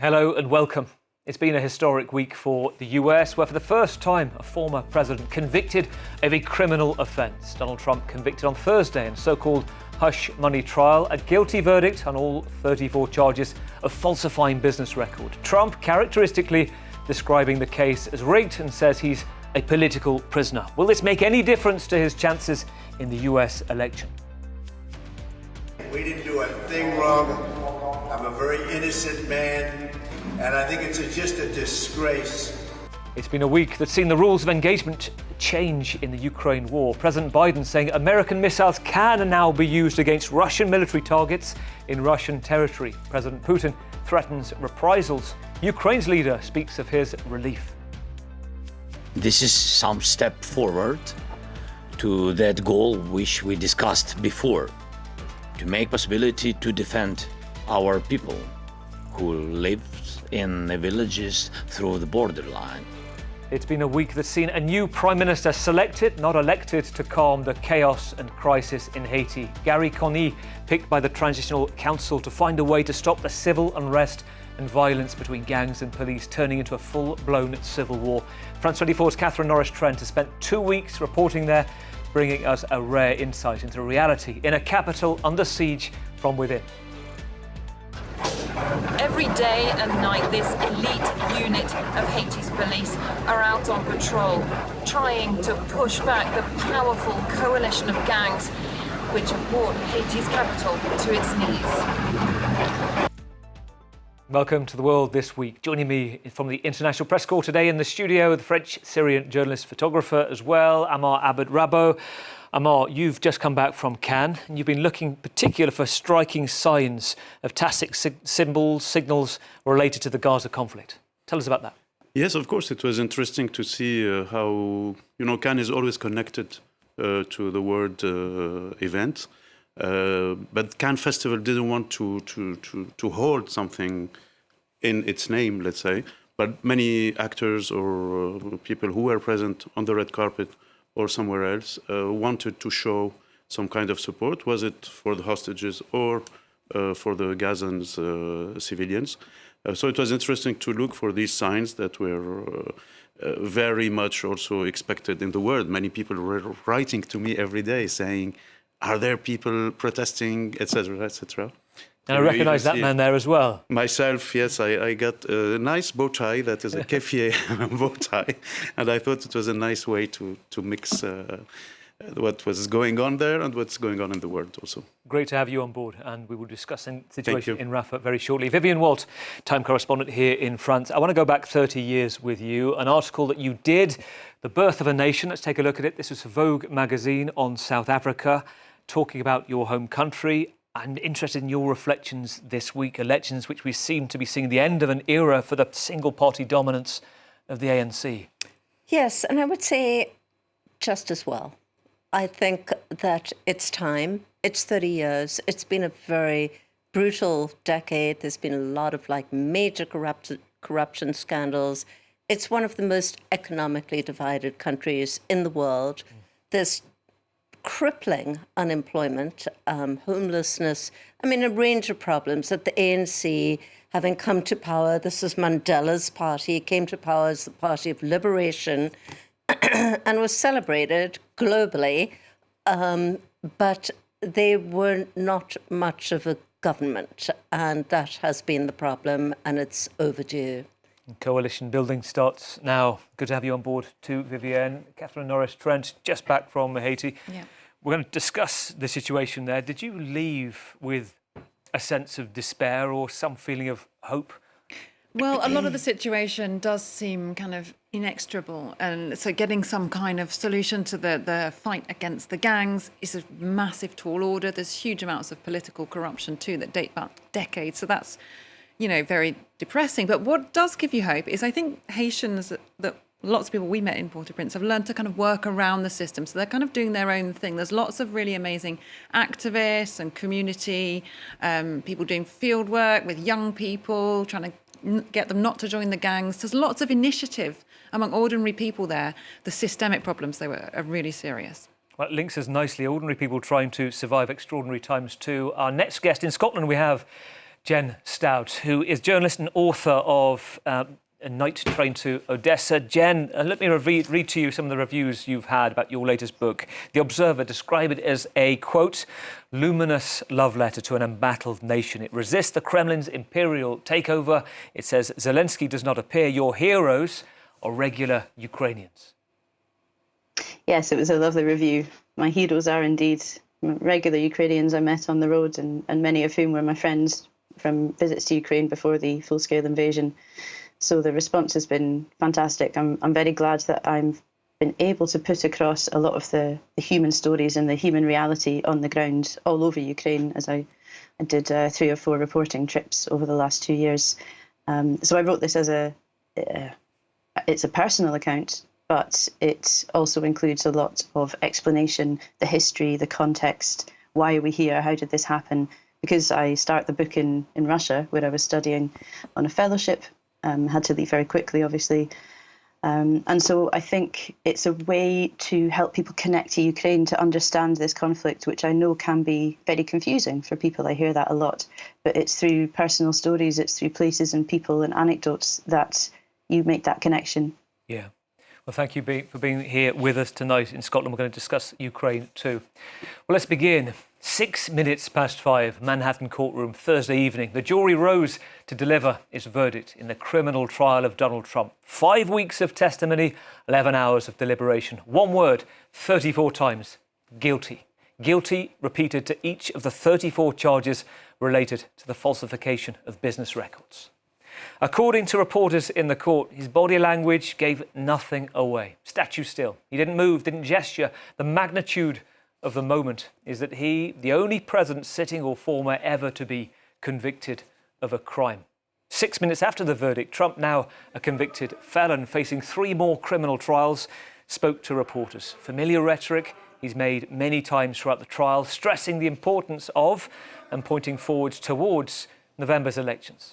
Hello and welcome. It's been a historic week for the US, where for the first time a former president convicted of a criminal offence. Donald Trump convicted on Thursday in a so-called hush money trial, a guilty verdict on all 34 charges of falsifying business record. Trump characteristically describing the case as rigged and says he's a political prisoner. Will this make any difference to his chances in the US election? We didn't do a thing wrong. I'm a very innocent man, and I think it's just a disgrace. It's been a week that's seen the rules of engagement change in the Ukraine war. President Biden saying American missiles can now be used against Russian military targets in Russian territory. President Putin threatens reprisals. Ukraine's leader speaks of his relief. This is some step forward to that goal which we discussed before, to make possibility to defend our people who live in the villages through the borderline. It's been a week that's seen a new prime minister selected, not elected, to calm the chaos and crisis in Haiti. Gary Conille, picked by the Transitional Council to find a way to stop the civil unrest and violence between gangs and police turning into a full-blown civil war. France 24's Catherine Norris-Trent has spent 2 weeks reporting there, bringing us a rare insight into reality in a capital under siege from within. Every day and night, this elite unit of Haiti's police are out on patrol, trying to push back the powerful coalition of gangs which have brought Haiti's capital to its knees. Welcome to The World This Week. Joining me from the International Press Corps today in the studio, the French-Syrian journalist photographer as well, Amar Abed-Rabo. Amar, you've just come back from Cannes, and you've been looking particular for striking signs of tacit signals related to the Gaza conflict. Tell us about that. Yes, of course. It was interesting to see how, Cannes is always connected to the world event. But Cannes Festival didn't want to hold something in its name, let's say. But many actors or people who were present on the red carpet or somewhere else wanted to show some kind of support. Was it for the hostages or for the Gazans civilians? So it was interesting to look for these signs that were very much also expected in the world. Many people were writing to me every day saying, are there people protesting, etc., etc.? And I recognise that man there as well. Myself, yes, I got a nice bow tie that is a keffieh bow tie, and I thought it was a nice way to mix what was going on there and what's going on in the world also. Great to have you on board, and we will discuss the situation in Rafah very shortly. Vivian Walt, Time correspondent here in France. I want to go back 30 years with you. An article that you did, The Birth of a Nation. Let's take a look at it. This was Vogue magazine on South Africa, talking about your home country. I'm interested in your reflections this week, elections which we seem to be seeing the end of an era for the single-party dominance of the ANC. Yes, and I would say just as well. I think that it's time. It's 30 years. It's been a very brutal decade. There's been a lot of major corruption scandals. It's one of the most economically divided countries in the world. There's crippling unemployment, homelessness, a range of problems that the ANC, having come to power, this is Mandela's party, came to power as the party of liberation and was celebrated globally, but they were not much of a government, and that has been the problem, and it's overdue. Coalition building starts now. Good to have you on board too, Vivienne. Catherine Norris-Trent, just back from Haiti. Yeah. We're going to discuss the situation there. Did you leave with a sense of despair or some feeling of hope? Well, a lot of the situation does seem kind of inextricable. And so getting some kind of solution to the fight against the gangs is a massive tall order. There's huge amounts of political corruption too that date back decades. So that's, very depressing. But what does give you hope is I think Haitians, that lots of people we met in Port-au-Prince have learned to kind of work around the system. So they're kind of doing their own thing. There's lots of really amazing activists and community, people doing field work with young people, trying to get them not to join the gangs. There's lots of initiative among ordinary people there. The systemic problems, are really serious. Well, it links us nicely. Ordinary people trying to survive extraordinary times too. Our next guest in Scotland, we have Jen Stout, who is journalist and author of A Night Train to Odessa. Jen, let me read to you some of the reviews you've had about your latest book. The Observer described it as a, quote, luminous love letter to an embattled nation. It resists the Kremlin's imperial takeover. It says Zelensky does not appear. Your heroes are regular Ukrainians. Yes, it was a lovely review. My heroes are indeed regular Ukrainians I met on the road, and many of whom were my friends from visits to Ukraine before the full-scale invasion. So the response has been fantastic. I'm very glad that I've been able to put across a lot of the human stories and the human reality on the ground all over Ukraine, as I did 3 or 4 reporting trips over the last 2 years. So I wrote this as it's a personal account, but it also includes a lot of explanation, the history, the context, why are we here, how did this happen? Because I start the book in Russia, where I was studying on a fellowship, had to leave very quickly, obviously. And so I think it's a way to help people connect to Ukraine, to understand this conflict, which I know can be very confusing for people. I hear that a lot. But it's through personal stories, it's through places and people and anecdotes that you make that connection. Yeah. Well, thank you for being here with us tonight in Scotland. We're going to discuss Ukraine too. Well, let's begin. 6 minutes past 5, Manhattan courtroom, Thursday evening. The jury rose to deliver its verdict in the criminal trial of Donald Trump. 5 weeks of testimony, 11 hours of deliberation. One word, 34 times, guilty. Guilty repeated to each of the 34 charges related to the falsification of business records. According to reporters in the court, his body language gave nothing away. Statue still. He didn't move, didn't gesture. The magnitude of the moment is that he, the only president sitting or former ever to be convicted of a crime. 6 minutes after the verdict, Trump, now a convicted felon facing 3 more criminal trials, spoke to reporters. Familiar rhetoric he's made many times throughout the trial, stressing the importance of and pointing forwards towards November's elections.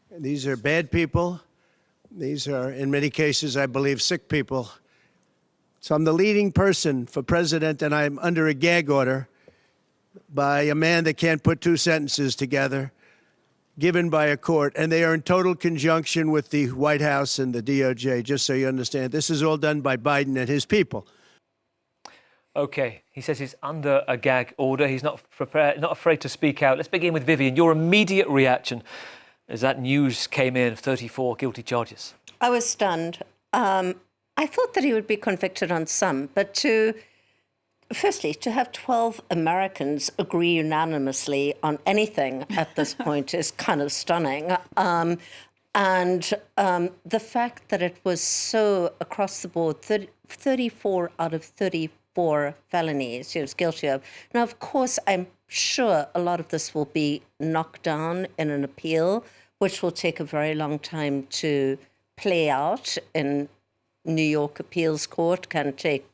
These are bad people. These are, in many cases, I believe, sick people. So I'm the leading person for president, and I'm under a gag order by a man that can't put 2 sentences together, given by a court, and they are in total conjunction with the White House and the DOJ, just so you understand. This is all done by Biden and his people. OK, he says he's under a gag order. He's not afraid to speak out. Let's begin with Vivian. Your immediate reaction as that news came in of 34 guilty charges. I was stunned. I thought that he would be convicted on some, but firstly, to have 12 Americans agree unanimously on anything at this point is kind of stunning. And the fact that it was so across the board, 34 out of 34 felonies he was guilty of. Now, of course, I'm sure a lot of this will be knocked down in an appeal, which will take a very long time to play out in New York Appeals Court, can take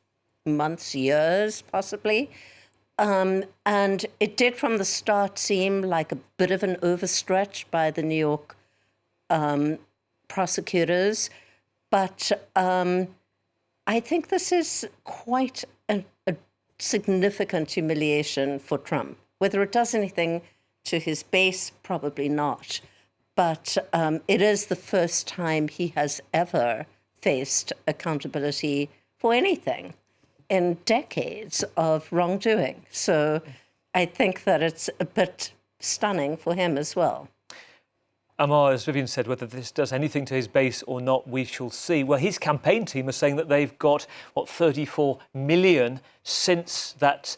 months, years, possibly. And it did from the start seem like a bit of an overstretch by the New York prosecutors. But I think this is quite a significant humiliation for Trump. Whether it does anything to his base, probably not. But it is the first time he has ever faced accountability for anything in decades of wrongdoing. So I think that it's a bit stunning for him as well. Amar, as Vivian said, whether this does anything to his base or not, we shall see. Well, his campaign team is saying that they've got, 34 million since that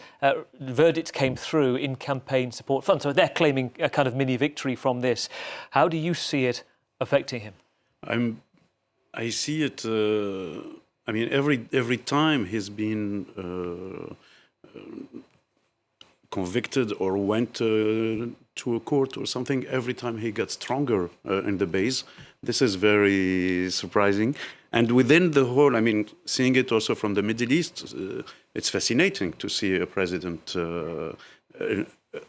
verdict came through in campaign support funds. So they're claiming a kind of mini victory from this. How do you see it affecting him? I see it. I mean, every time he's been convicted or went to a court or something, every time he gets stronger in the base. This is very surprising. And within the whole, I mean, seeing it also from the Middle East, it's fascinating to see a president,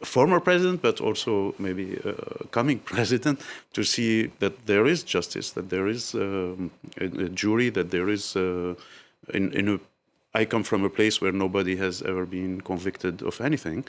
former president, but also maybe coming president, to see that there is justice, that there is a jury, that there is I come from a place where nobody has ever been convicted of anything.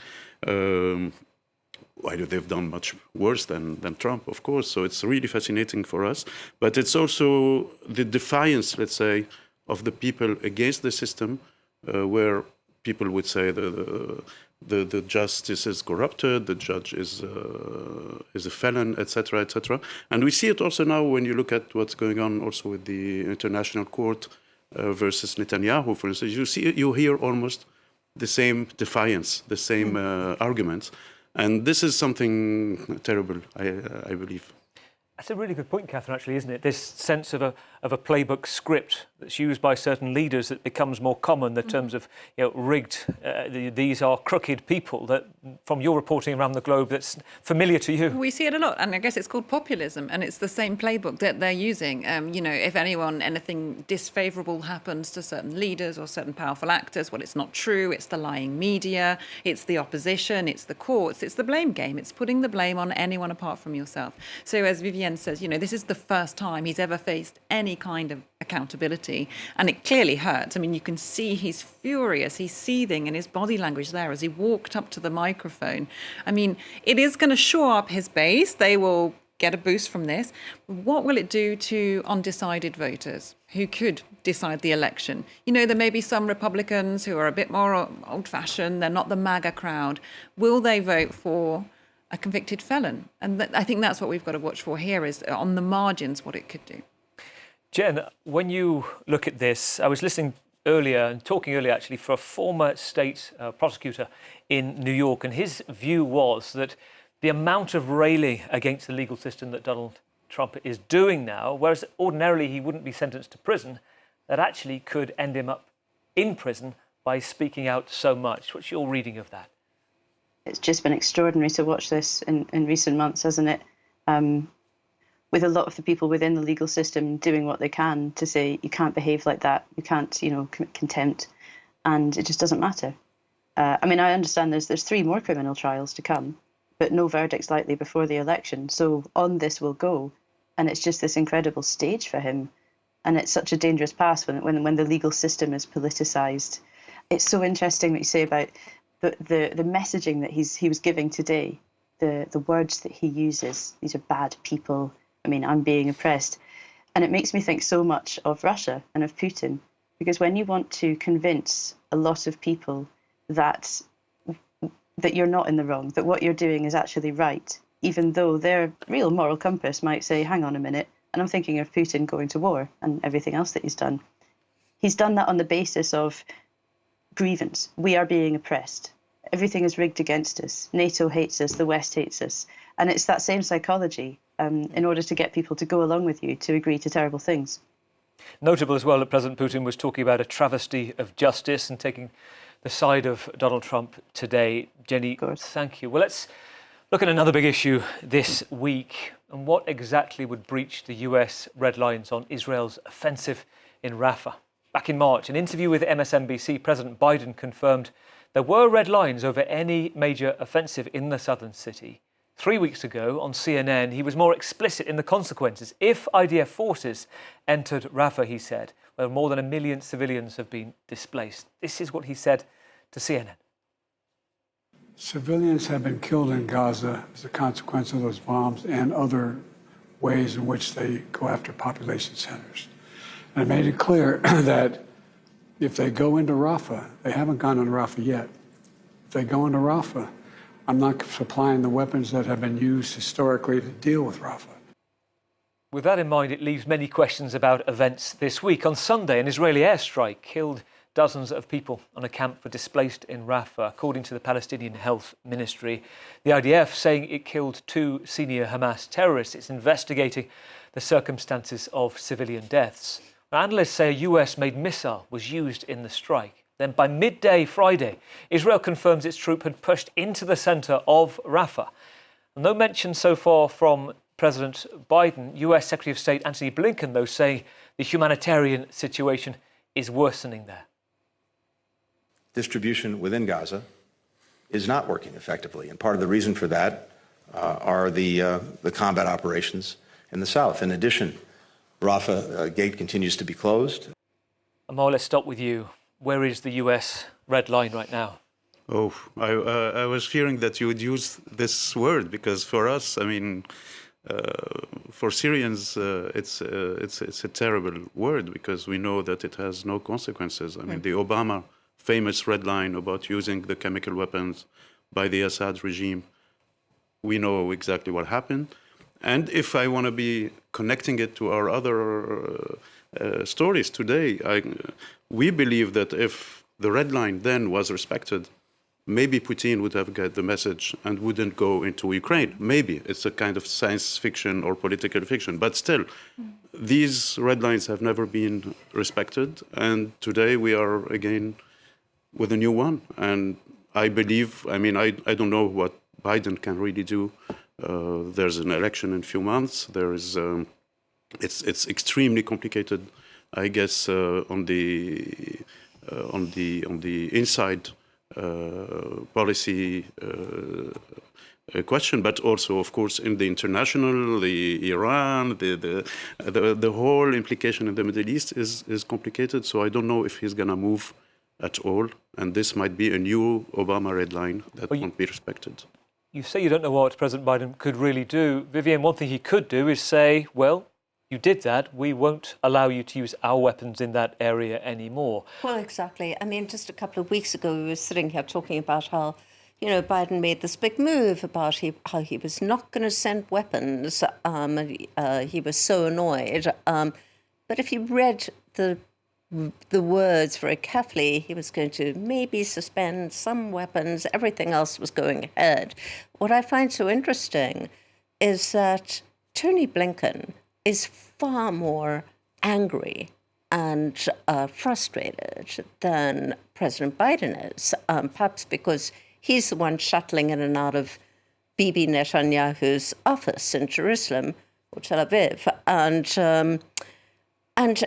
They've done much worse than Trump, of course. So it's really fascinating for us. But it's also the defiance, let's say, of the people against the system, where people would say the justice is corrupted, the judge is a felon, etc., etc. And we see it also now when you look at what's going on also with the International Court versus Netanyahu, for instance. You hear almost the same defiance, the same arguments. And this is something terrible, I believe. That's a really good point, Catherine, actually, isn't it? This sense of a playbook script that's used by certain leaders that becomes more common, the terms of rigged, these are crooked people, that from your reporting around the globe, that's familiar to you. We see it a lot, and I guess it's called populism, and it's the same playbook that they're using. If anything disfavourable happens to certain leaders or certain powerful actors, well, it's not true, it's the lying media, it's the opposition, it's the courts, it's the blame game, it's putting the blame on anyone apart from yourself. So as Vivienne says, this is the first time he's ever faced any kind of accountability, and it clearly hurts. I mean, you can see he's furious, he's seething in his body language there as he walked up to the microphone. I mean, it is going to shore up his base. They will get a boost from this. What will it do to undecided voters who could decide the election? There may be some Republicans who are a bit more old-fashioned, they're not the MAGA crowd. Will they vote for a convicted felon? And I think that's what we've got to watch for here, is on the margins what it could do. Jen, when you look at this, I was listening earlier and talking earlier actually for a former state prosecutor in New York, and his view was that the amount of railing against the legal system that Donald Trump is doing now, whereas ordinarily he wouldn't be sentenced to prison, that actually could end him up in prison by speaking out so much. What's your reading of that? It's just been extraordinary to watch this in recent months, hasn't it? With a lot of the people within the legal system doing what they can to say, you can't behave like that, you can't, commit contempt, and it just doesn't matter. I understand there's 3 more criminal trials to come, but no verdicts likely before the election. So on this will go, and it's just this incredible stage for him. And it's such a dangerous path when the legal system is politicised. It's so interesting what you say about the messaging that he was giving today, the words that he uses. These are bad people. I'm being oppressed. And it makes me think so much of Russia and of Putin, because when you want to convince a lot of people that you're not in the wrong, that what you're doing is actually right, even though their real moral compass might say, hang on a minute, and I'm thinking of Putin going to war and everything else that he's done. He's done that on the basis of grievance. We are being oppressed. Everything is rigged against us. NATO hates us, the West hates us. And it's that same psychology in order to get people to go along with you to agree to terrible things. Notable as well that President Putin was talking about a travesty of justice and taking the side of Donald Trump today. Jenny, thank you. Well, let's look at another big issue this week, and what exactly would breach the US red lines on Israel's offensive in Rafah. Back in March, an interview with MSNBC, President Biden confirmed there were red lines over any major offensive in the southern city. 3 weeks ago on CNN, he was more explicit in the consequences if IDF forces entered Rafah, he said, where more than 1 million civilians have been displaced. This is what he said to CNN. Civilians have been killed in Gaza as a consequence of those bombs and other ways in which they go after population centers. And I made it clear that if they go into Rafah, they haven't gone into Rafah yet. If they go into Rafah, I'm not supplying the weapons that have been used historically to deal with Rafah. With that in mind, it leaves many questions about events this week. On Sunday, an Israeli airstrike killed dozens of people on a camp for displaced in Rafah, according to the Palestinian Health Ministry. The IDF saying it killed 2 senior Hamas terrorists. It's investigating the circumstances of civilian deaths. Analysts say a US-made missile was used in the strike. Then by midday Friday, Israel confirms its troop had pushed into the centre of Rafah. No mention so far from President Biden. US Secretary of State Antony Blinken, though, saying the humanitarian situation is worsening there. Distribution within Gaza is not working effectively. And part of the reason for that are the combat operations in the south. In addition, Rafah gate continues to be closed. Amal, let's stop with you. Where is the US red line right now? Oh, I was fearing that you would use this word, because for us, I mean, for Syrians, it's a terrible word, because we know that it has no consequences. I mean, the Obama famous red line about using the chemical weapons by the Assad regime, we know exactly what happened. And if I want to be connecting it to our other stories today, we believe that if the red line then was respected, maybe Putin would have got the message and wouldn't go into Ukraine. Maybe it's a kind of science fiction or political fiction, but still, these red lines have never been respected. And today we are again with a new one. And I believe, I mean, I don't know what Biden can really do. There's an election in a few months. There is, it's extremely complicated, I guess, on the inside policy question, but also, of course, in the international, the Iran, the whole implication in the Middle East is complicated. So I don't know if he's going to move at all, and this might be a new Obama red line that won't be respected. You say you don't know what President Biden could really do. Vivienne, one thing he could do is say, well, you did that, we won't allow you to use our weapons in that area anymore. Well, exactly. I mean, just a couple of weeks ago, we were sitting here talking about how, you know, Biden made this big move about how he was not going to send weapons. He was so annoyed. But if you read the words very carefully, he was going to maybe suspend some weapons. Everything else was going ahead. What I find so interesting is that Tony Blinken is far more angry and frustrated than President Biden is, perhaps because he's the one shuttling in and out of Bibi Netanyahu's office in Jerusalem or Tel Aviv. And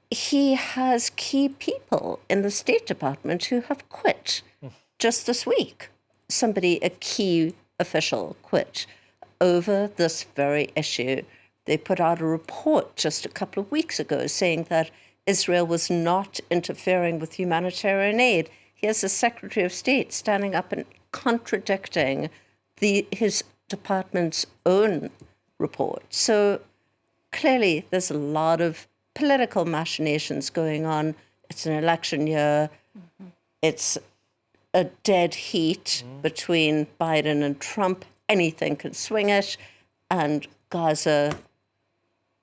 he has key people in the State Department who have quit just this week. A key official quit over this very issue. They put out a report just a couple of weeks ago saying that Israel was not interfering with humanitarian aid. Here's the Secretary of State standing up and contradicting his department's own report. So clearly there's a lot of political machinations going on. It's an election year. It's a dead heat between Biden and Trump. Anything can swing it. And Gaza,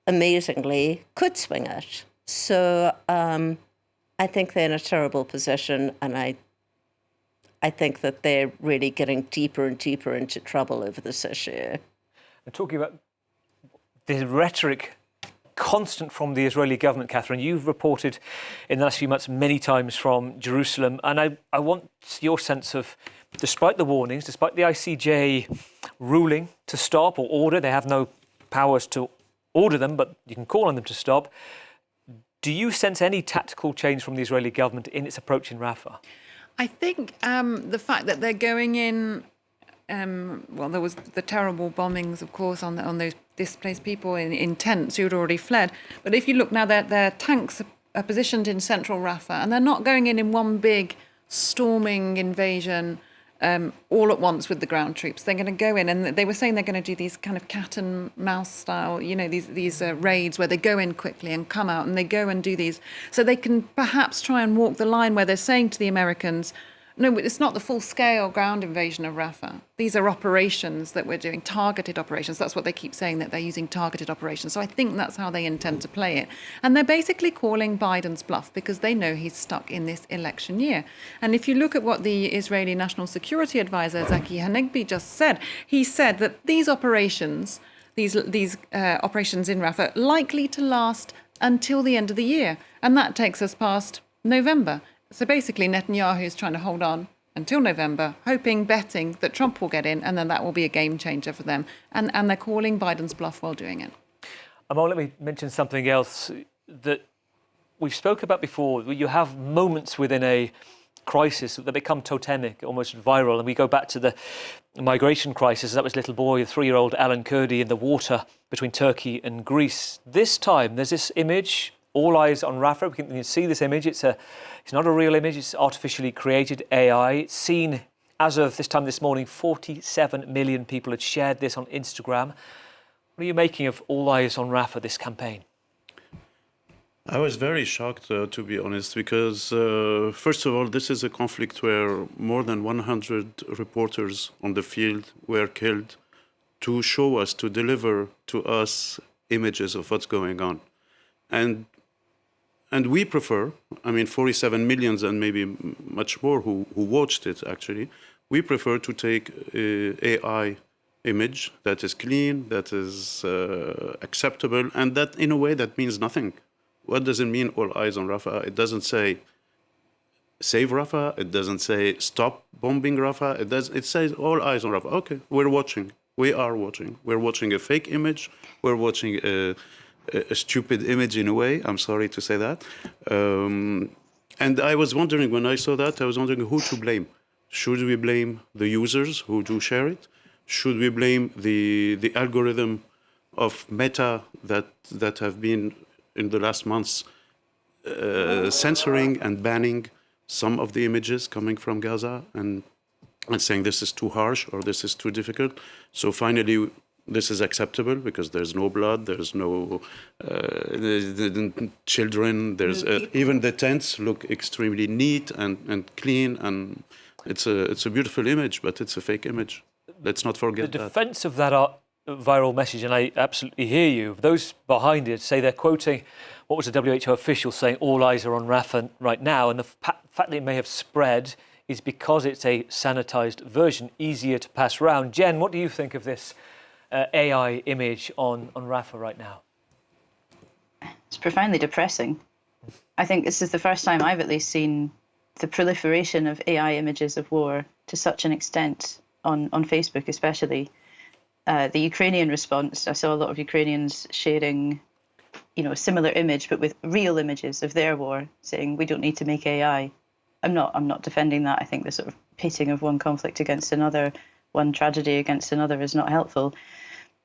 amazingly, could swing it. So I think they're in a terrible position, and I think that they're really getting deeper and deeper into trouble over this issue. And talking about the rhetoric constant from the Israeli government, Catherine, you've reported in the last few months many times from Jerusalem, and I want your sense of, despite the warnings, despite the ICJ ruling to stop or order, they have no powers to order them, but you can call on them to stop. Do you sense any tactical change from the Israeli government in its approach in Rafah? I think the fact that they're going in, well, there was the terrible bombings, of course, on those displaced people in tents who had already fled. But if you look now, their tanks are positioned in central Rafah, and they're not going in one big storming invasion all at once with the ground troops. They're going to go in, and they were saying they're going to do these kind of cat and mouse style, you know, these raids where they go in quickly and come out, and they go and do these. So they can perhaps try and walk the line where they're saying to the Americans, no, it's not the full-scale ground invasion of Rafah. These are operations that we're doing, targeted operations. That's what they keep saying, that they're using targeted operations. So I think that's how they intend to play it. And they're basically calling Biden's bluff because they know he's stuck in this election year. And if you look at what the Israeli National Security Advisor, Zaki Hanegbi, just said, he said that these operations, these operations in Rafah, likely to last until the end of the year. And that takes us past November. So basically, Netanyahu is trying to hold on until November, betting that Trump will get in, and then that will be a game changer for them. And they're calling Biden's bluff while doing it. Amal, let me mention something else that we've spoken about before. You have moments within a crisis that become totemic, almost viral. And we go back to the migration crisis. That was little boy, 3-year-old Alan Kurdi in the water between Turkey and Greece. This time, there's this image, all eyes on Rafah. You can see this image. It's not a real image. It's artificially created AI. It's seen, as of this time this morning, 47 million people had shared this on Instagram. What are you making of All Eyes on Rafah, this campaign? I was very shocked, to be honest, because first of all, this is a conflict where more than 100 reporters on the field were killed to show us, to deliver to us images of what's going on. And we prefer, 47 million and maybe much more who watched it actually, we prefer to take AI image that is clean, that is acceptable, and that in a way that means nothing. What does it mean, all eyes on Rafah? It doesn't say save Rafah. It doesn't say stop bombing Rafah. It says all eyes on Rafah. Okay, we're watching. We are watching. We're watching a fake image. We're watching a stupid image in a way. I'm sorry to say that. And I was wondering, when I saw that, I was wondering who to blame. Should we blame the users who do share it? Should we blame the algorithm of Meta that have been in the last months censoring and banning some of the images coming from Gaza and saying this is too harsh or this is too difficult? So finally, this is acceptable because there's no blood, there's no children, there's even the tents look extremely neat and clean, and it's a beautiful image, but it's a fake image. Let's not forget that. The defence of that viral message, and I absolutely hear you, those behind it say they're quoting what was a WHO official saying all eyes are on Rafah right now, and the fact that it may have spread is because it's a sanitised version, easier to pass around. Jen, what do you think of this AI image on Rafah right now? It's profoundly depressing. I think this is the first time I've at least seen the proliferation of AI images of war to such an extent on Facebook especially. The Ukrainian response, I saw a lot of Ukrainians sharing, a similar image, but with real images of their war, saying we don't need to make AI. I'm not defending that. I think the sort of pitting of one conflict against another, one tragedy against another is not helpful.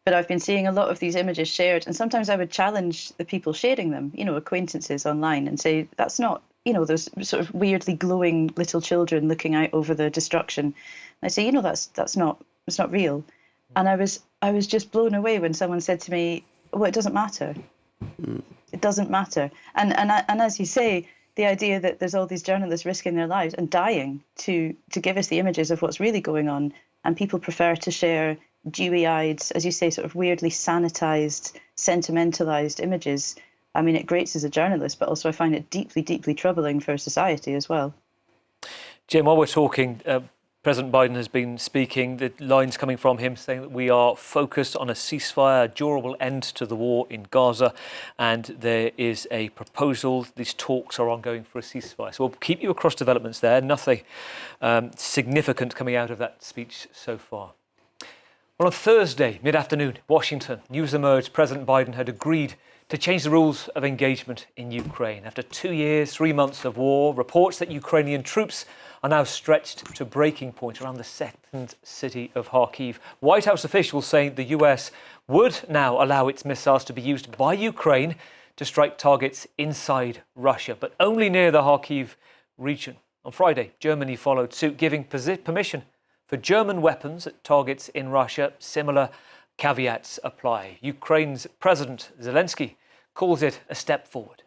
But I've been seeing a lot of these images shared, and sometimes I would challenge the people sharing them, acquaintances online, and say, that's not, those sort of weirdly glowing little children looking out over the destruction. And I say, that's not real. And I was just blown away when someone said to me, well, it doesn't matter. It doesn't matter. And as you say, the idea that there's all these journalists risking their lives and dying to give us the images of what's really going on, and people prefer to share dewy-eyed, as you say, sort of weirdly sanitized, sentimentalized images. I mean, it grates as a journalist, but also I find it deeply, deeply troubling for society as well. Jim, while we're talking, President Biden has been speaking, the lines coming from him saying that we are focused on a ceasefire, a durable end to the war in Gaza, and there is a proposal, these talks are ongoing for a ceasefire. So we'll keep you across developments there. Nothing significant coming out of that speech so far. Well, on Thursday, mid-afternoon, Washington, news emerged President Biden had agreed to change the rules of engagement in Ukraine. After 2 years, 3 months of war, reports that Ukrainian troops are now stretched to breaking point around the second city of Kharkiv. White House officials saying the US would now allow its missiles to be used by Ukraine to strike targets inside Russia, but only near the Kharkiv region. On Friday, Germany followed suit, giving permission for German weapons at targets in Russia. Similar caveats apply. Ukraine's President Zelensky calls it a step forward.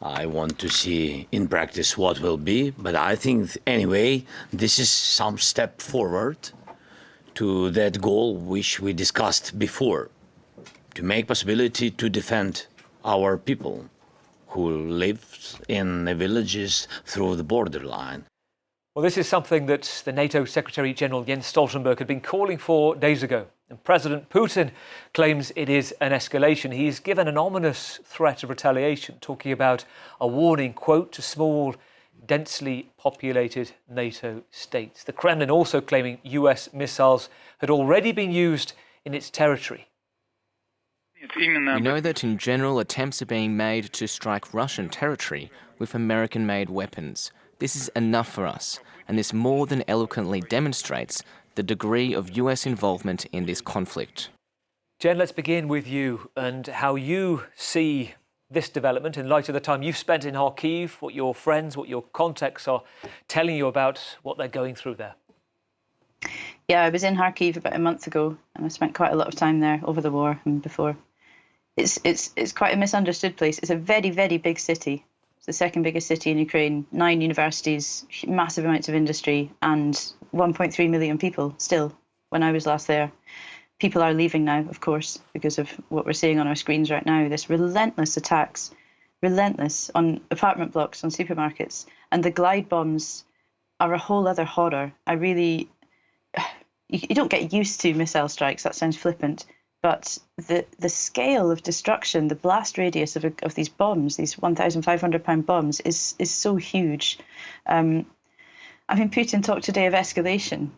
I want to see in practice what will be, but I think anyway, this is some step forward to that goal which we discussed before, to make possibility to defend our people who live in the villages through the borderline. Well, this is something that the NATO Secretary-General Jens Stoltenberg had been calling for days ago. And President Putin claims it is an escalation. He's given an ominous threat of retaliation, talking about a warning, quote, to small, densely populated NATO states. The Kremlin also claiming US missiles had already been used in its territory. We know that in general attempts are being made to strike Russian territory with American-made weapons. This is enough for us, and this more than eloquently demonstrates the degree of US involvement in this conflict. Jen, let's begin with you and how you see this development in light of the time you've spent in Kharkiv, what your friends, what your contacts are telling you about what they're going through there. Yeah, I was in Kharkiv about a month ago, and I spent quite a lot of time there over the war and before. It's quite a misunderstood place. It's a very, very big city. It's the second biggest city in Ukraine, 9 universities, massive amounts of industry, and 1.3 million people still when I was last there. People are leaving now, of course, because of what we're seeing on our screens right now, this relentless attacks, relentless on apartment blocks, on supermarkets. And the glide bombs are a whole other horror. You don't get used to missile strikes, that sounds flippant, but the scale of destruction, the blast radius of these bombs, these 1,500-pound bombs, is so huge. Putin talked today of escalation.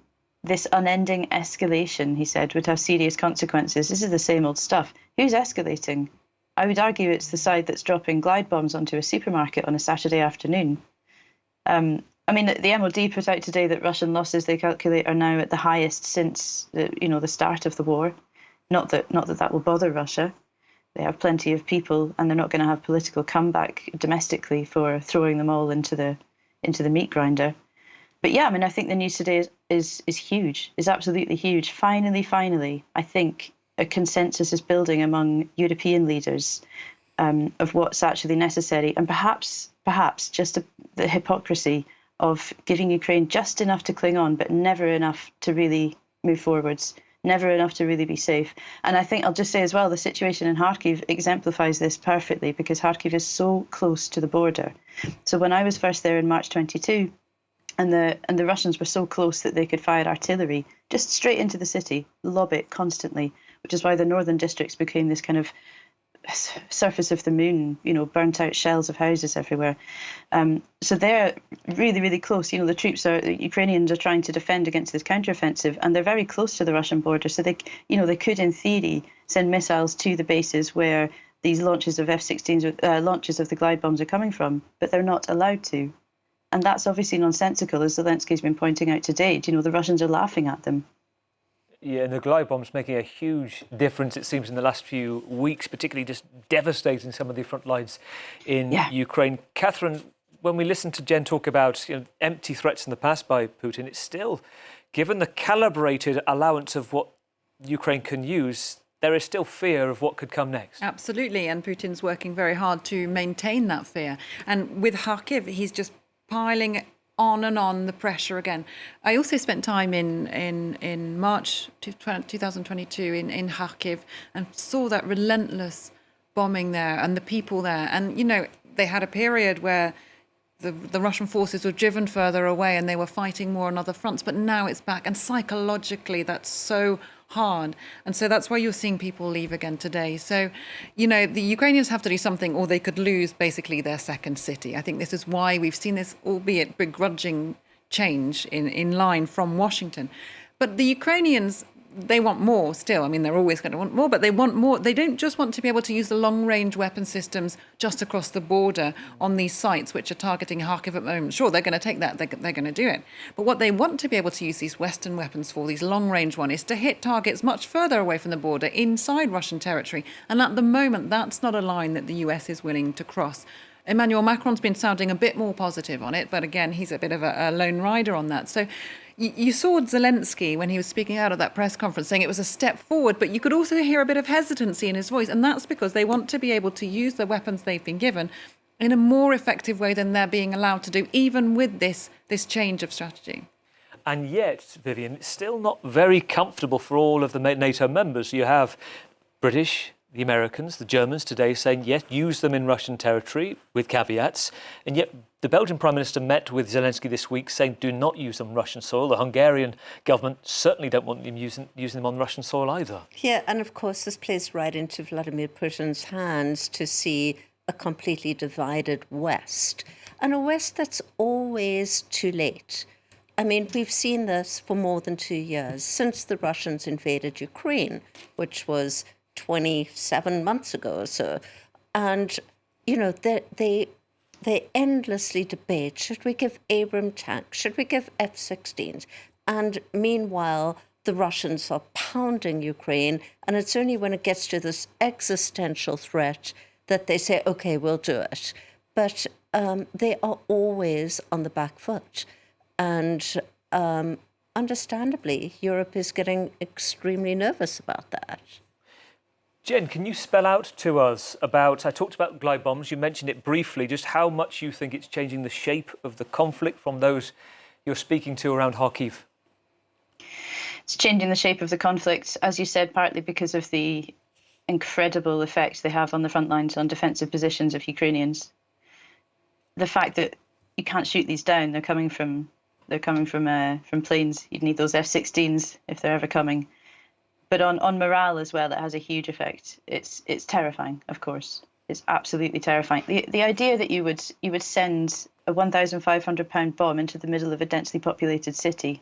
This unending escalation, he said, would have serious consequences. This is the same old stuff. Who's escalating? I would argue it's the side that's dropping glide bombs onto a supermarket on a Saturday afternoon. The MOD put out today that Russian losses, they calculate, are now at the highest since the start of the war. Not that will bother Russia. They have plenty of people, and they're not going to have political comeback domestically for throwing them all into the meat grinder. But yeah, I think the news today is huge, is absolutely huge. Finally, I think a consensus is building among European leaders of what's actually necessary, and perhaps just the hypocrisy of giving Ukraine just enough to cling on, but never enough to really move forwards, never enough to really be safe. And I think I'll just say as well, the situation in Kharkiv exemplifies this perfectly, because Kharkiv is so close to the border. So when I was first there in March 22, and the Russians were so close that they could fire artillery just straight into the city, lob it constantly, which is why the northern districts became this kind of surface of the moon, burnt out shells of houses everywhere. So they're really, really close. The Ukrainians are trying to defend against this counteroffensive, and they're very close to the Russian border. So they could, in theory, send missiles to the bases where these launches of F-16s, launches of the glide bombs are coming from, but they're not allowed to. And that's obviously nonsensical, as Zelensky's been pointing out today. The Russians are laughing at them. Yeah, and the glide bombs making a huge difference, it seems, in the last few weeks, particularly just devastating some of the front lines in Ukraine. Catherine, when we listen to Jen talk about empty threats in the past by Putin, it's still, given the calibrated allowance of what Ukraine can use, there is still fear of what could come next. Absolutely, and Putin's working very hard to maintain that fear. And with Kharkiv, he's just piling on and on the pressure again. I also spent time in March 2022 in Kharkiv and saw that relentless bombing there and the people there. And, they had a period where the Russian forces were driven further away and they were fighting more on other fronts. But now it's back. And psychologically, that's so hard. And so that's why you're seeing people leave again today. So, the Ukrainians have to do something, or they could lose basically their second city. I think this is why we've seen this, albeit begrudging, change in line from Washington. But the Ukrainians, they want more still. They're always going to want more, but they want more. They don't just want to be able to use the long-range weapon systems just across the border on these sites which are targeting Kharkiv at the moment. Sure, they're going to take that. They're going to do it. But what they want to be able to use these Western weapons for, these long-range ones, is to hit targets much further away from the border, inside Russian territory. And at the moment, that's not a line that the US is willing to cross. Emmanuel Macron's been sounding a bit more positive on it, but again, he's a bit of a lone rider on that. So you saw Zelensky when he was speaking out at that press conference saying it was a step forward, but you could also hear a bit of hesitancy in his voice. And that's because they want to be able to use the weapons they've been given in a more effective way than they're being allowed to do, even with this change of strategy. And yet, Vivian, it's still not very comfortable for all of the NATO members. You have British, the Americans, the Germans today saying, yes, use them in Russian territory with caveats. And yet the Belgian Prime Minister met with Zelensky this week saying, do not use them on Russian soil. The Hungarian government certainly don't want them using them on Russian soil either. Yeah, and of course this plays right into Vladimir Putin's hands to see a completely divided West. And a West that's always too late. We've seen this for more than 2 years, since the Russians invaded Ukraine, which was 27 months ago or so. And, they they endlessly debate, should we give Abrams tanks, should we give F-16s? And meanwhile, the Russians are pounding Ukraine, and it's only when it gets to this existential threat that they say, OK, we'll do it. But they are always on the back foot. And understandably, Europe is getting extremely nervous about that. Jen, can you spell out to us about, I talked about glide bombs, you mentioned it briefly, just how much you think it's changing the shape of the conflict from those you're speaking to around Kharkiv? It's changing the shape of the conflict, as you said, partly because of the incredible effect they have on the front lines, on defensive positions of Ukrainians. The fact that you can't shoot these down, they're coming from planes. You'd need those F-16s if they're ever coming. But on morale as well, it has a huge effect. It's terrifying, of course. It's absolutely terrifying. The idea that you would send a 1,500-pound bomb into the middle of a densely populated city,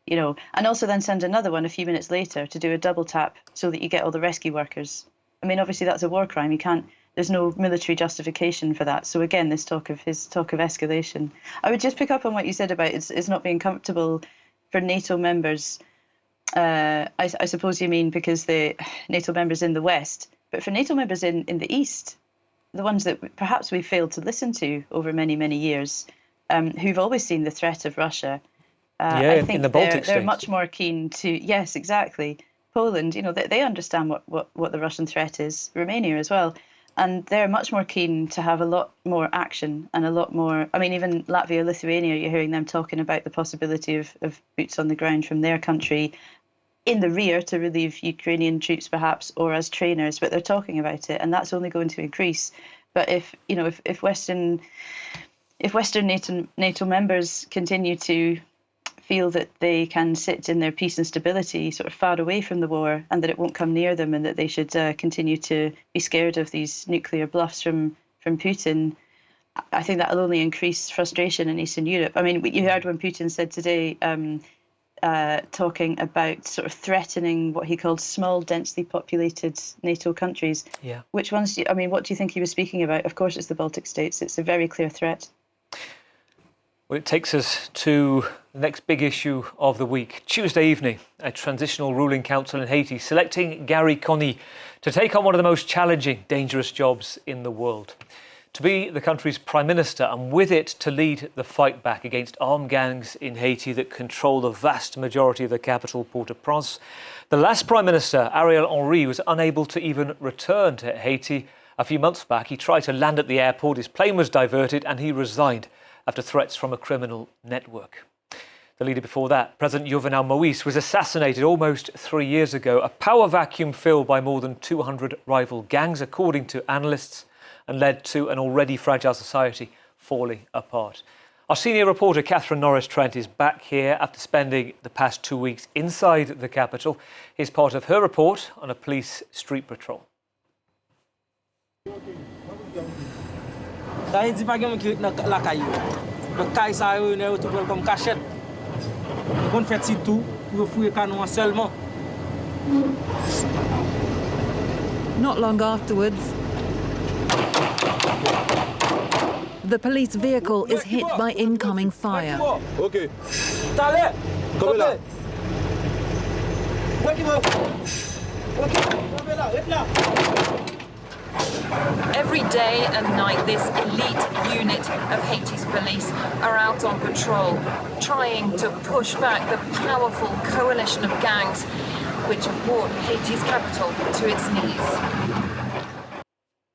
you know, and also then send another one a few minutes later to do a double tap so that you get all the rescue workers. I mean, obviously that's a war crime. You can't. There's no military justification for that. So again, this talk of escalation. I would just pick up on what you said about it's not being comfortable for NATO members. I suppose you mean because the NATO members in the West, but for NATO members in the East, the ones that perhaps we've failed to listen to over many, many years, who've always seen the threat of Russia. I think in the Baltic they're states. much more keen to, yes, exactly. Poland, you know, they understand what the Russian threat is, Romania as well. And they're much more keen to have a lot more action and a lot more, I mean, even Latvia, Lithuania, you're hearing them talking about the possibility of boots on the ground from their country in the rear to relieve Ukrainian troops perhaps, or as trainers, but they're talking about it, and that's only going to increase. But if Western NATO members continue to feel that they can sit in their peace and stability sort of far away from the war, and that it won't come near them, and that they should continue to be scared of these nuclear bluffs from Putin, I think that will only increase frustration in Eastern Europe. I mean, you heard when Putin said today, talking about sort of threatening what he called small, densely populated NATO countries. Yeah. Which ones? What do you think he was speaking about? Of course, it's the Baltic states. It's a very clear threat. Well, it takes us to the next big issue of the week. Tuesday evening, a transitional ruling council in Haiti selecting Gary Conny to take on one of the most challenging, dangerous jobs in the world. To be the country's prime minister, and with it to lead the fight back against armed gangs in Haiti that control the vast majority of the capital, Port-au-Prince. The last prime minister, Ariel Henry, was unable to even return to Haiti. A few months back, he tried to land at the airport, his plane was diverted, and he resigned after threats from a criminal network. The leader before that, President Jovenel Moïse, was assassinated almost 3 years ago, a power vacuum filled by more than 200 rival gangs, according to analysts, and led to an already fragile society falling apart. Our senior reporter, Catherine Norris-Trent, is back here after spending the past 2 weeks inside the capital. Here's part of her report on a police street patrol. Not long afterwards, the police vehicle is hit by incoming fire. Every day and night, this elite unit of Haiti's police are out on patrol, trying to push back the powerful coalition of gangs which have brought Haiti's capital to its knees.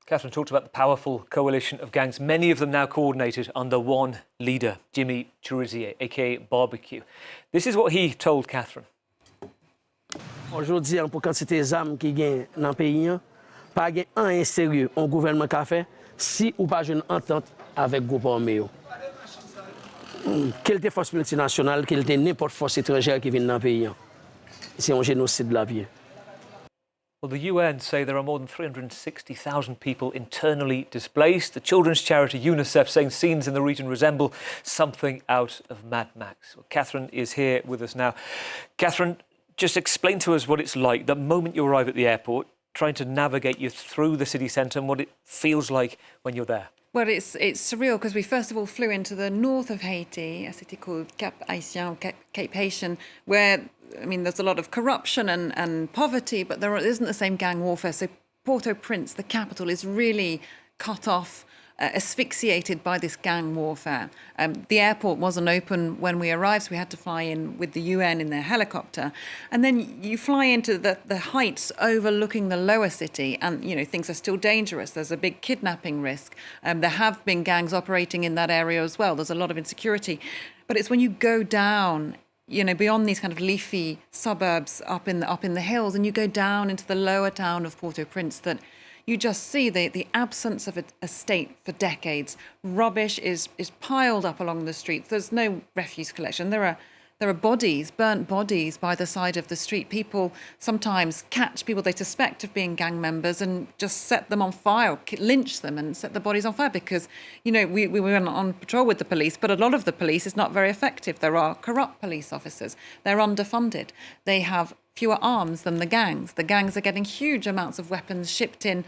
Catherine talked about the powerful coalition of gangs, many of them now coordinated under one leader, Jimmy Cherizier, aka Barbecue. This is what he told Catherine. Aujourd'hui, pour quantité d'armes qui gagne dans le pays, pas gagne un sérieux un gouvernement qui a fait si ou pas une entente avec groupe armé. Quelle était force multinationale, quelle était n'importe force étrangère qui vient dans le pays. C'est un génocide de la vie. Well, the UN say there are more than 360,000 people internally displaced. The children's charity UNICEF saying scenes in the region resemble something out of Mad Max. Well, Catherine is here with us now. Catherine, just explain to us what it's like the moment you arrive at the airport, trying to navigate you through the city centre and what it feels like when you're there. Well, it's surreal because we first of all flew into the north of Haiti, a city called Cap Haitien, Cape Haitian, where, I mean, there's a lot of corruption and poverty, but there isn't the same gang warfare. So Port-au-Prince, the capital, is really cut off, asphyxiated by this gang warfare. The airport wasn't open when we arrived, so we had to fly in with the UN in their helicopter. And then you fly into the heights overlooking the lower city, and, you know, things are still dangerous. There's a big kidnapping risk. There have been gangs operating in that area as well. There's a lot of insecurity. But it's when you go down, you know, beyond these kind of leafy suburbs up in the hills, and you go down into the lower town of Port-au-Prince that you just see the absence of a state for decades. Rubbish is piled up along the streets. There's no refuse collection. There are bodies, burnt bodies by the side of the street. People sometimes catch people they suspect of being gang members and just set them on fire, lynch them and set the bodies on fire because, you know, we went on patrol with the police, but a lot of the police is not very effective. There are corrupt police officers. They're underfunded. They have fewer arms than the gangs. The gangs are getting huge amounts of weapons shipped in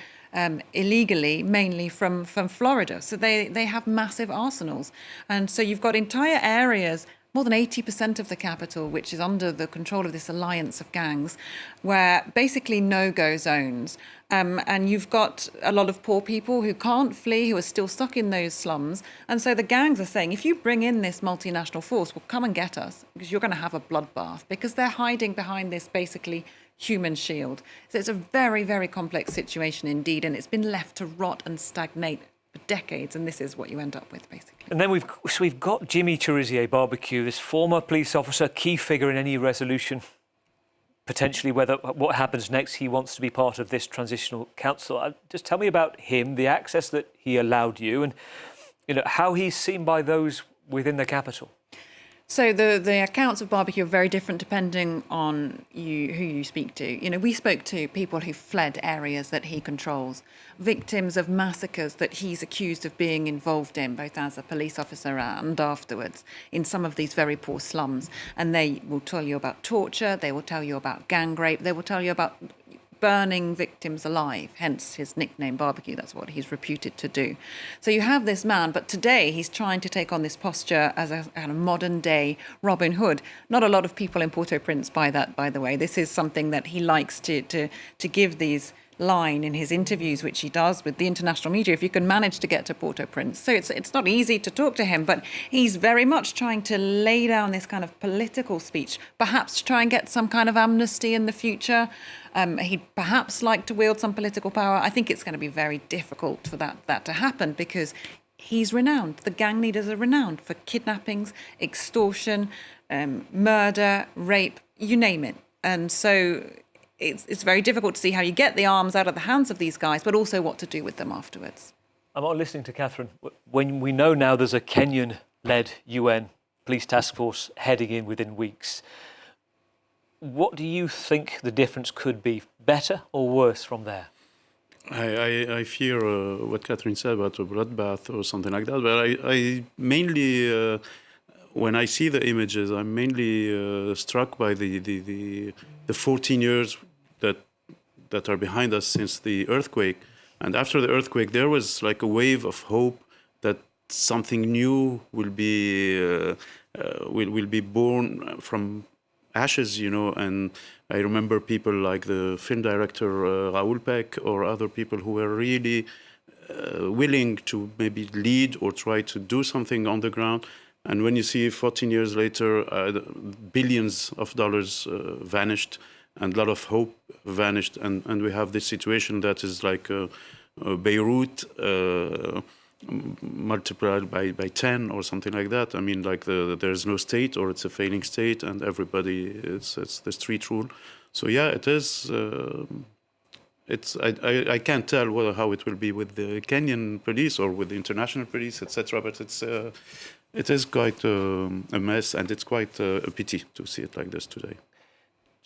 illegally, mainly from Florida. So they have massive arsenals. And so you've got entire areas, more than 80% of the capital, which is under the control of this alliance of gangs, where basically no-go zones. And you've got a lot of poor people who can't flee, who are still stuck in those slums. And so the gangs are saying, if you bring in this multinational force, well, come and get us, because you're going to have a bloodbath, because they're hiding behind this basically human shield. So it's a very, very complex situation indeed, and it's been left to rot and stagnate for decades, and this is what you end up with, basically. And then we've got Jimmy Cherizier Barbecue, this former police officer, key figure in any resolution, potentially what happens next. He wants to be part of this transitional council. Just tell me about him, the access that he allowed you, and, you know, how he's seen by those within the capital. So the accounts of Barbecue are very different depending on who you speak to. You know, we spoke to people who fled areas that he controls, victims of massacres that he's accused of being involved in, both as a police officer and afterwards, in some of these very poor slums. And they will tell you about torture, they will tell you about gang rape, they will tell you about burning victims alive, hence his nickname Barbecue. That's what he's reputed to do. So you have this man, but today he's trying to take on this posture as a kind of modern day Robin Hood. Not a lot of people in Port-au-Prince buy that, by the way. This is something that he likes to give these line in his interviews, which he does with the international media, if you can manage to get to Port-au-Prince. So it's not easy to talk to him, but he's very much trying to lay down this kind of political speech, perhaps to try and get some kind of amnesty in the future. He'd perhaps like to wield some political power. I think it's going to be very difficult for that to happen because he's renowned. The gang leaders are renowned for kidnappings, extortion, murder, rape, you name it. And so it's very difficult to see how you get the arms out of the hands of these guys, but also what to do with them afterwards. I'm not listening to Catherine. When we know now there's a Kenyan-led UN police task force heading in within weeks, what do you think the difference could be, better or worse from there? I fear what Catherine said about a bloodbath or something like that, but I mainly, when I see the images, I'm mainly struck by the 14 years that are behind us since the earthquake. And after the earthquake, there was like a wave of hope that something new will be born from ashes, you know. And I remember people like the film director Raoul Peck or other people who were really willing to maybe lead or try to do something on the ground. And when you see 14 years later, billions of dollars vanished and a lot of hope vanished. And we have this situation that is like Beirut multiplied by 10 or something like that. I mean, like there's no state or it's a failing state and everybody, it's the street rule. So yeah, it is. I can't tell how it will be with the Kenyan police or with the international police, etc. But it is quite a mess, and it's quite a pity to see it like this today.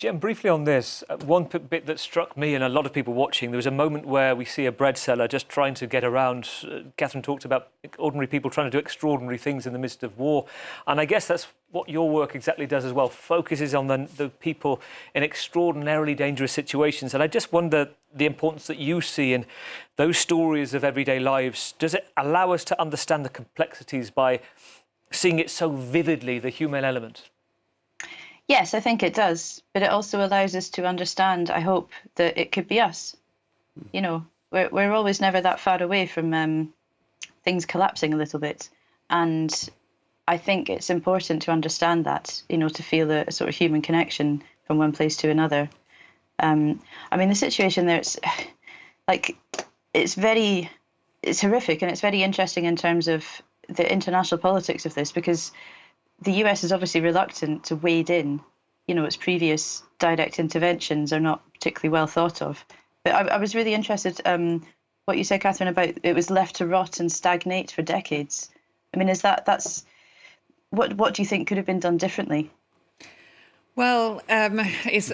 Jem, briefly on this, one bit that struck me and a lot of people watching, there was a moment where we see a bread seller just trying to get around. Catherine talked about ordinary people trying to do extraordinary things in the midst of war. And I guess that's what your work exactly does as well, focuses on the people in extraordinarily dangerous situations. And I just wonder the importance that you see in those stories of everyday lives. Does it allow us to understand the complexities by seeing it so vividly, the human element? Yes, I think it does. But it also allows us to understand, I hope, that it could be us. You know, we're always never that far away from things collapsing a little bit. And I think it's important to understand that, you know, to feel a sort of human connection from one place to another. I mean, the situation there, it's horrific, and it's very interesting in terms of the international politics of this, because the US is obviously reluctant to wade in. You know, its previous direct interventions are not particularly well thought of. But I was really interested what you said, Catherine, about it was left to rot and stagnate for decades. I mean, that's what do you think could have been done differently? Well, it's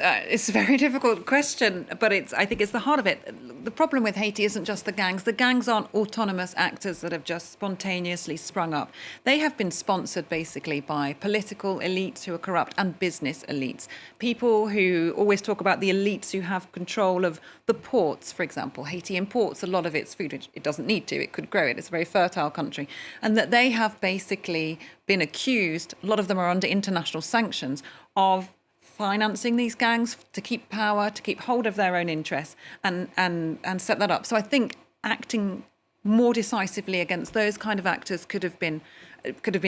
a very difficult question, but I think it's the heart of it. The problem with Haiti isn't just the gangs. The gangs aren't autonomous actors that have just spontaneously sprung up. They have been sponsored basically by political elites who are corrupt and business elites. People who always talk about the elites who have control of the ports, for example. Haiti imports a lot of its food, which it doesn't need to. It could grow it. It's a very fertile country. And that they have basically been accused, a lot of them are under international sanctions, of financing these gangs to keep power, to keep hold of their own interests and set that up. So I think acting more decisively against those kind of actors could have been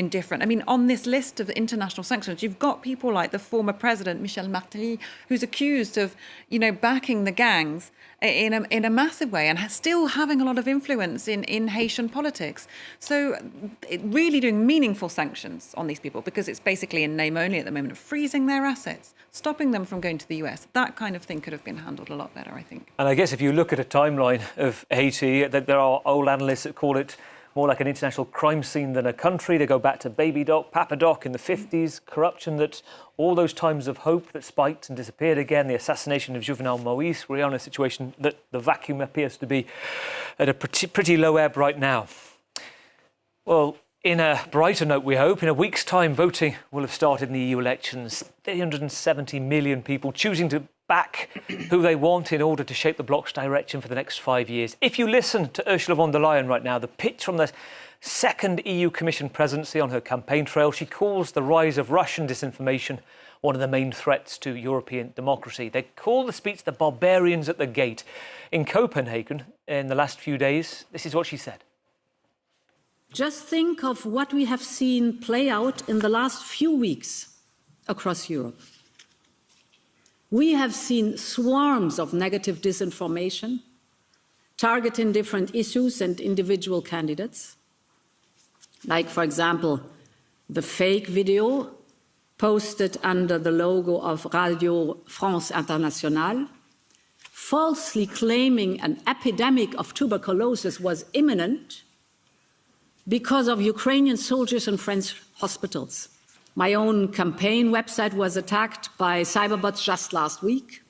different. I mean, on this list of international sanctions, you've got people like the former president, Michel Martelly, who's accused of, you know, backing the gangs in a massive way and still having a lot of influence in Haitian politics. So really doing meaningful sanctions on these people, because it's basically in name only at the moment, freezing their assets, stopping them from going to the US. That kind of thing could have been handled a lot better, I think. And I guess if you look at a timeline of Haiti, there are old analysts that call it more like an international crime scene than a country. They go back to Baby Doc, Papa Doc in the 50s, corruption, that all those times of hope that spiked and disappeared again, the assassination of Juvenal Moise. We're in a situation that the vacuum appears to be at a pretty low ebb right now. Well, in a brighter note, we hope, in a week's time, voting will have started in the EU elections. 370 million people choosing to back who they want in order to shape the bloc's direction for the next 5 years. If you listen to Ursula von der Leyen right now, the pitch from the second EU Commission presidency on her campaign trail, she calls the rise of Russian disinformation one of the main threats to European democracy. They call the speech the barbarians at the gate. In Copenhagen, in the last few days, this is what she said. Just think of what we have seen play out in the last few weeks across Europe. We have seen swarms of negative disinformation targeting different issues and individual candidates, like, for example, the fake video posted under the logo of Radio France Internationale, falsely claiming an epidemic of tuberculosis was imminent because of Ukrainian soldiers in French hospitals. My own campaign website was attacked by cyberbots just last week.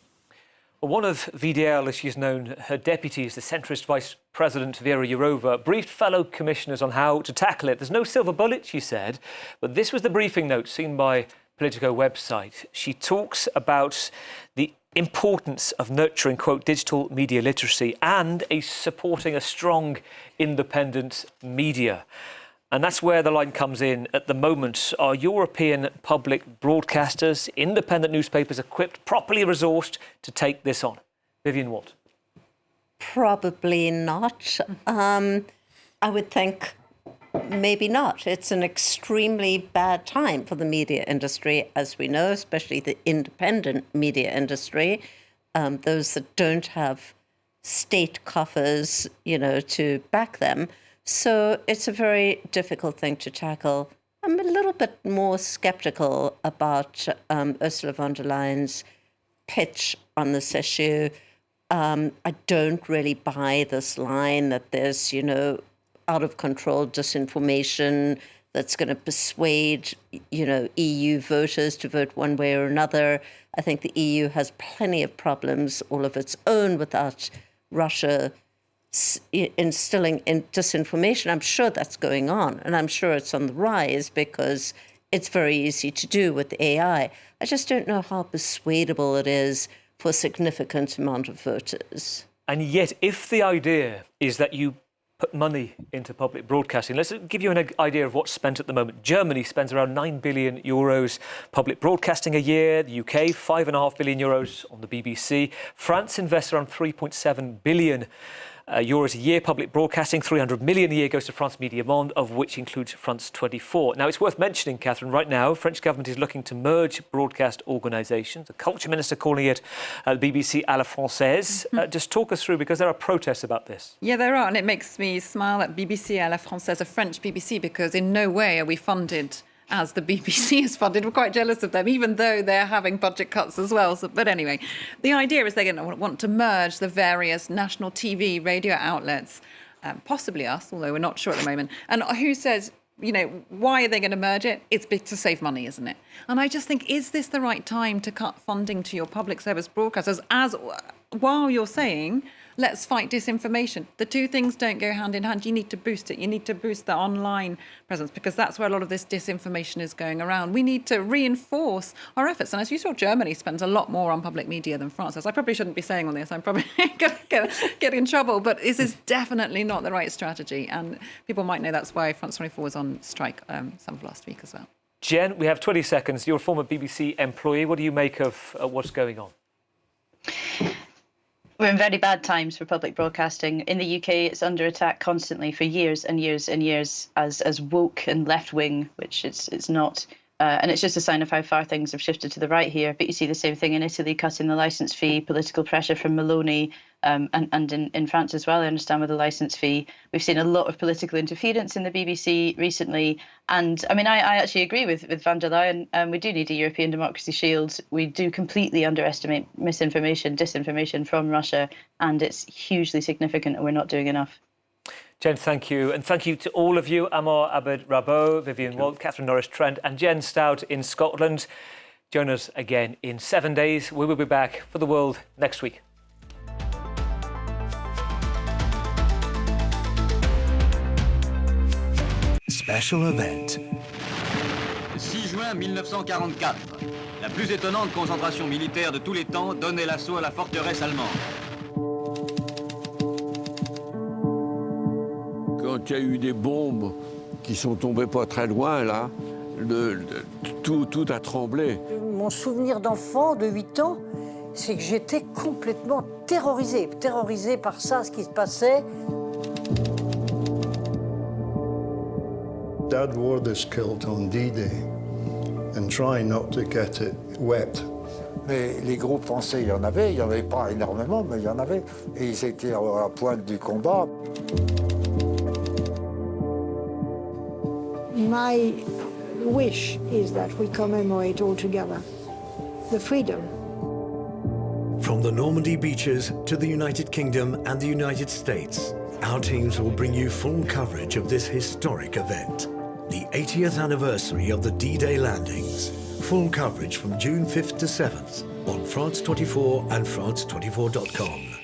Well, one of VDL, as she's known, her deputies, the centrist Vice President Vera Jourova, briefed fellow commissioners on how to tackle it. There's no silver bullet, she said, but this was the briefing note seen by Politico website. She talks about the importance of nurturing, quote, digital media literacy and supporting a strong, independent media. And that's where the line comes in at the moment. Are European public broadcasters, independent newspapers equipped, properly resourced to take this on? Vivian Walt. Probably not. I would think maybe not. It's an extremely bad time for the media industry, as we know, especially the independent media industry, those that don't have state coffers, you know, to back them. So it's a very difficult thing to tackle. I'm a little bit more skeptical about Ursula von der Leyen's pitch on this issue. I don't really buy this line that there's, you know, out of control disinformation, that's going to persuade, EU voters to vote one way or another. I think the EU has plenty of problems all of its own without Russia instilling in disinformation. I'm sure that's going on, and I'm sure it's on the rise because it's very easy to do with AI. I just don't know how persuadable it is for a significant amount of voters. And yet, if the idea is that you put money into public broadcasting, let's give you an idea of what's spent at the moment. Germany spends around 9 billion euros public broadcasting a year. The UK, 5.5 billion euros on the BBC. France invests around 3.7 billion euros a year public broadcasting. 300 million a year goes to France Media Monde, of which includes France 24. Now, it's worth mentioning, Catherine, right now, French government is looking to merge broadcast organisations. The culture minister calling it the BBC à la française. Just talk us through, because there are protests about this. Yeah, there are, and it makes me smile that BBC à la française, a French BBC, because in no way are we funded as the BBC is funded. We're quite jealous of them, even though they're having budget cuts as well. So, but anyway, the idea is they're going to want to merge the various national TV, radio outlets, possibly us, although we're not sure at the moment. And who says, why are they going to merge it? It's to save money, isn't it? And I just think, is this the right time to cut funding to your public service broadcasters while you're saying, let's fight disinformation? The two things don't go hand in hand. You need to boost it. You need to boost the online presence, because that's where a lot of this disinformation is going around. We need to reinforce our efforts. And as you saw, Germany spends a lot more on public media than France does. I probably shouldn't be saying all this. I'm probably going to get in trouble. But this is definitely not the right strategy. And people might know that's why France 24 was on strike some of last week as well. Jen, we have 20 seconds. You're a former BBC employee. What do you make of what's going on? We're in very bad times for public broadcasting. In the UK, it's under attack constantly for years and years and years as woke and left-wing, which it's not. And it's just a sign of how far things have shifted to the right here. But you see the same thing in Italy, cutting the licence fee, political pressure from Meloni, and in France as well, I understand, with the licence fee. We've seen a lot of political interference in the BBC recently. And I mean, I actually agree with van der Leyen. We do need a European democracy shield. We do completely underestimate misinformation, disinformation from Russia, and it's hugely significant, and we're not doing enough. Jen, thank you. And thank you to all of you, Amor Abed-Rabot, Vivian Walt, Catherine Norris-Trent and Jen Stout in Scotland. Join us again in 7 days. We will be back for The World next week. Special event. 6 juin 1944, la plus étonnante concentration militaire de tous les temps donnait l'assaut à la forteresse allemande. Quand il y a eu des bombes qui sont tombées pas très loin, là, tout a tremblé. Mon souvenir d'enfant de 8 ans, c'est que j'étais complètement terrorisée par ça, ce qui se passait. Dad wore this kilt on D-Day and try not to get it wet. Mais les groupes français, il y en avait pas énormément, mais il y en avait. Et ils étaient à la pointe du combat. My wish is that we commemorate all together the freedom. From the Normandy beaches to the United Kingdom and the United States, our teams will bring you full coverage of this historic event, the 80th anniversary of the D-Day landings. Full coverage from June 5th to 7th on France 24 and France24.com.